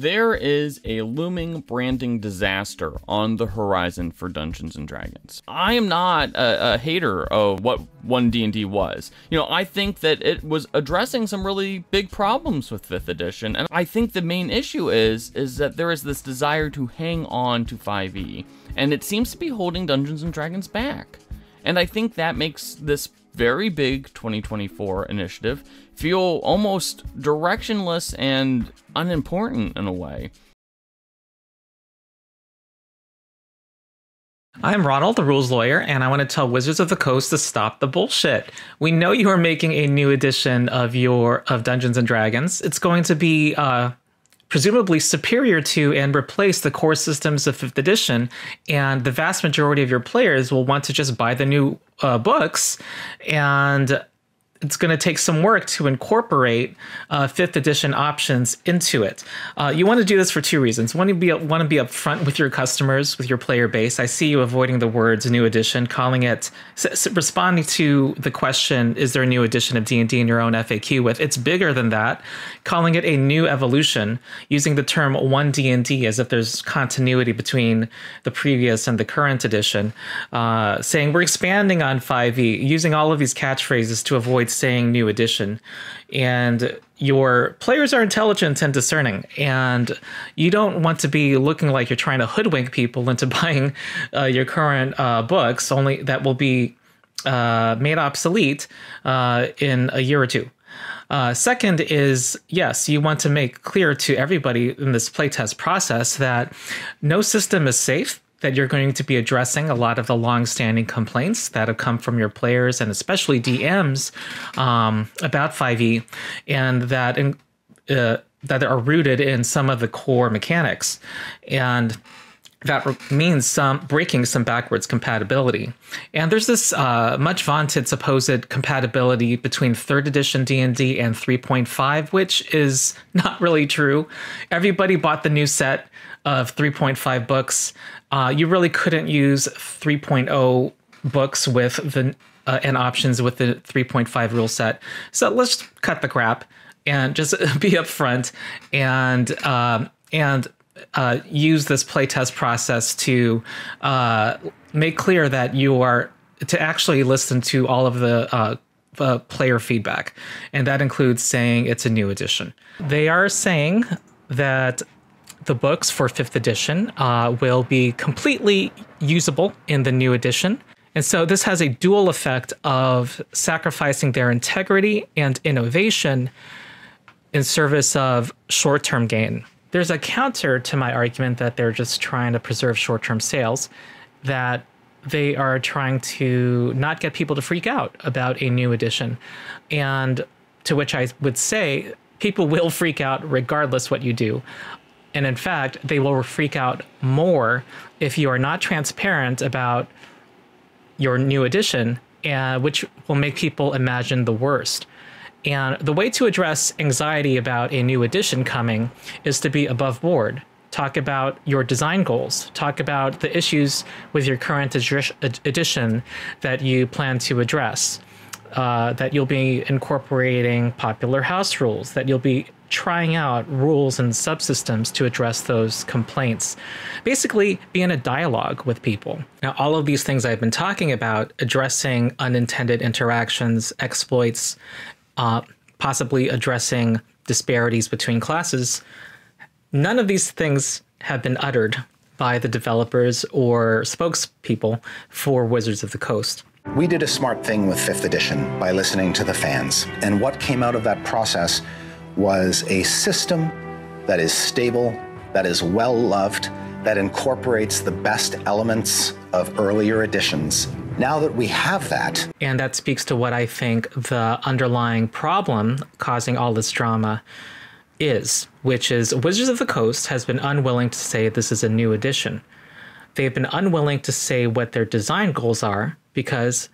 There is a looming branding disaster on the horizon for Dungeons & Dragons. I am not a hater of what One D&D was. You know, I think that it was addressing some really big problems with 5th edition, and I think the main issue is that there is this desire to hang on to 5e, and it seems to be holding Dungeons & Dragons back. And I think that makes this very big 2024 initiative feel almost directionless and unimportant in a way. I'm Ronald, the rules lawyer, and I want to tell Wizards of the Coast to stop the bullshit. We know you are making a new edition of Dungeons and Dragons. It's going to be presumably superior to and replace the core systems of 5th edition, and the vast majority of your players will want to just buy the new books, and it's going to take some work to incorporate 5th edition options into it. You want to do this for two reasons. One, you want to be upfront with your customers, with your player base. I see you avoiding the words new edition, calling it, responding to the question, is there a new edition of D&D in your own FAQ with, it's bigger than that, calling it a new evolution, using the term One D&D as if there's continuity between the previous and the current edition, saying we're expanding on 5e, using all of these catchphrases to avoid saying new edition. And your players are intelligent and discerning, and you don't want to be looking like you're trying to hoodwink people into buying your current books, only that will be made obsolete in a year or two. Second is, yes, you want to make clear to everybody in this playtest process that no system is safe, that you're going to be addressing a lot of the long-standing complaints that have come from your players and especially DMs about 5e, and that are rooted in some of the core mechanics. And that means breaking some backwards compatibility. And there's this much vaunted supposed compatibility between 3rd edition D&D and 3.5, which is not really true. Everybody bought the new set of 3.5 books. You really couldn't use 3.0 books with the and options with the 3.5 rule set. So let's cut the crap and just be upfront and use this playtest process to make clear that you are to actually listen to all of the player feedback, and that includes saying it's a new edition. They are saying that the books for 5th edition will be completely usable in the new edition. And so this has a dual effect of sacrificing their integrity and innovation in service of short-term gain. There's a counter to my argument that they're just trying to preserve short-term sales, that they are trying to not get people to freak out about a new edition. And to which I would say, people will freak out regardless what you do. And in fact, they will freak out more if you are not transparent about your new edition, which will make people imagine the worst. And the way to address anxiety about a new edition coming is to be above board. Talk about your design goals. Talk about the issues with your current edition that you plan to address. That you'll be incorporating popular house rules, that you'll be trying out rules and subsystems to address those complaints. Basically, be in a dialogue with people. Now, all of these things I've been talking about, addressing unintended interactions, exploits, possibly addressing disparities between classes, none of these things have been uttered by the developers or spokespeople for Wizards of the Coast. We did a smart thing with 5th edition by listening to the fans. And what came out of that process was a system that is stable, that is well-loved, that incorporates the best elements of earlier editions. Now that we have that... And that speaks to what I think the underlying problem causing all this drama is, which is Wizards of the Coast has been unwilling to say this is a new edition. They've been unwilling to say what their design goals are, because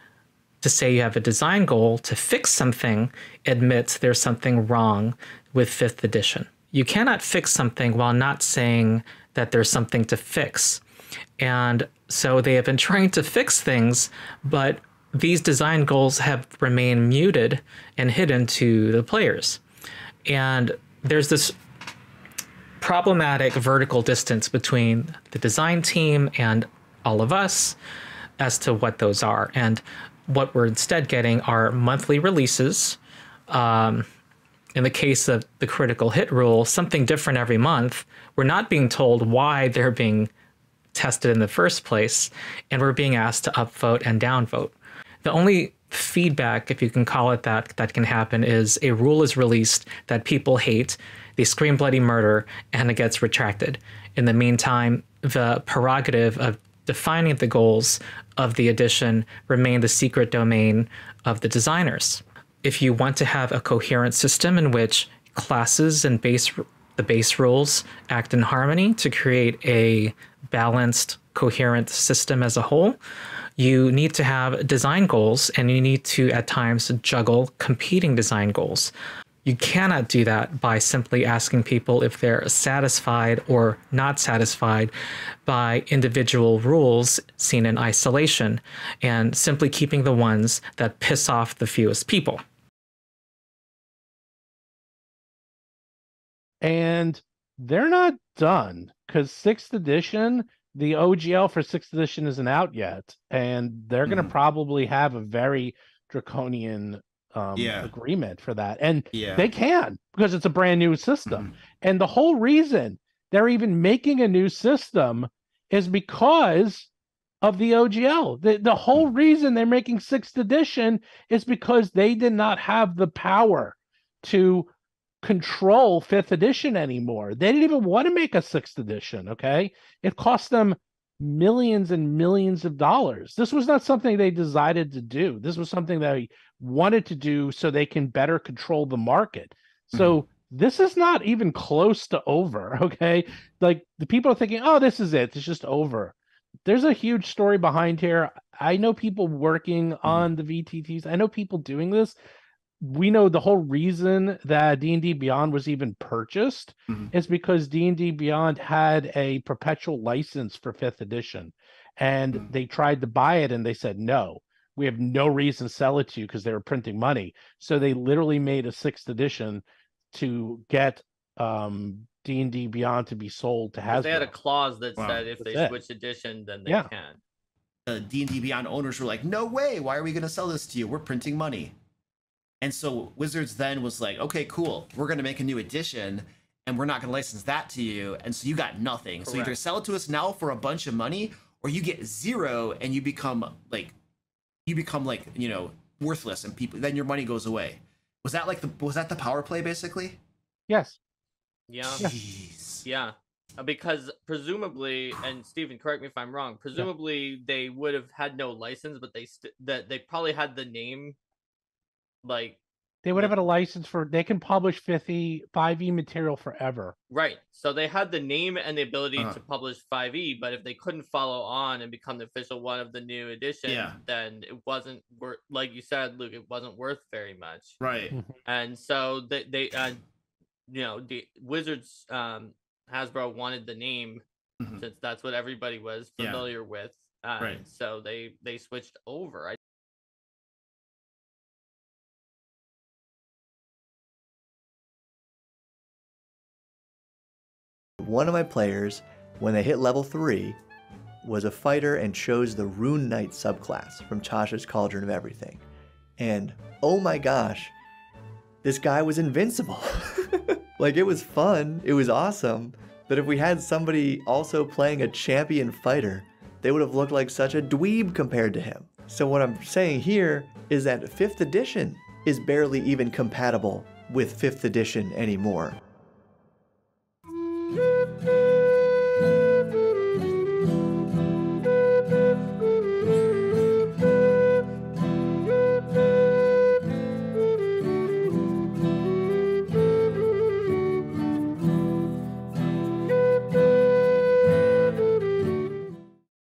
to say you have a design goal to fix something admits there's something wrong with 5th edition. You cannot fix something while not saying that there's something to fix. And so they have been trying to fix things, but these design goals have remained muted and hidden to the players. And there's this problematic vertical distance between the design team and all of us as to what those are. And what we're instead getting are monthly releases. In the case of the critical hit rule, something different every month. We're not being told why they're being tested in the first place, and we're being asked to upvote and downvote. The only feedback, if you can call it that, that can happen is a rule is released that people hate, they scream bloody murder, and it gets retracted. In the meantime, the prerogative of defining the goals of the edition remain the secret domain of the designers. If you want to have a coherent system in which classes and the base rules act in harmony to create a balanced, coherent system as a whole, you need to have design goals, and you need to, at times, juggle competing design goals. You cannot do that by simply asking people if they're satisfied or not satisfied by individual rules seen in isolation, and simply keeping the ones that piss off the fewest people. And they're not done, because 6th edition, the OGL for 6th edition isn't out yet, and they're going to probably have a very draconian agreement for that. And they can, because it's a brand new system. And the whole reason they're even making a new system is because of the OGL. The whole reason they're making 6th edition is because they did not have the power to control 5th edition anymore. They didn't even want to make a 6th edition, okay? It cost them millions and millions of dollars. This was not something they decided to do. This was something they wanted to do so they can better control the market. So this is not even close to over, okay? Like, the people are thinking, oh, this is it. It's just over. There's a huge story behind here. I know people working on the VTTs. I know people doing this. We know the whole reason that D&D Beyond was even purchased is because D&D Beyond had a perpetual license for 5th edition, and they tried to buy it, and they said, no, we have no reason to sell it to you, because they were printing money. So they literally made a 6th edition to get D&D Beyond to be sold to Hasbro. They had a clause that said if they switch edition, then they can. The D&D Beyond owners were like, no way, why are we going to sell this to you? We're printing money. And so Wizards then was like, okay, cool, we're going to make a new edition, and we're not going to license that to you. And so you got nothing. Correct. So either sell it to us now for a bunch of money, or you get 0 and you become like, you know, worthless, and then your money goes away. Was that the power play basically? Yes. Yeah. Jeez. Yeah. Because presumably, and Stephen, correct me if I'm wrong, presumably they would have had no license, but they probably had the name. Like, they would have had a license they can publish 5e material forever. Right. So they had the name and the ability to publish 5e, but if they couldn't follow on and become the official one of the new edition, then it wasn't worth, like you said, Luke, it wasn't worth very much. Right. And so they you know, the Wizards, Hasbro wanted the name since that's what everybody was familiar with. Right. So they switched over. One of my players, when they hit level 3, was a fighter and chose the Rune Knight subclass from Tasha's Cauldron of Everything. And oh my gosh, this guy was invincible. Like, it was fun, it was awesome, but if we had somebody also playing a champion fighter, they would have looked like such a dweeb compared to him. So what I'm saying here is that 5th edition is barely even compatible with 5th edition anymore.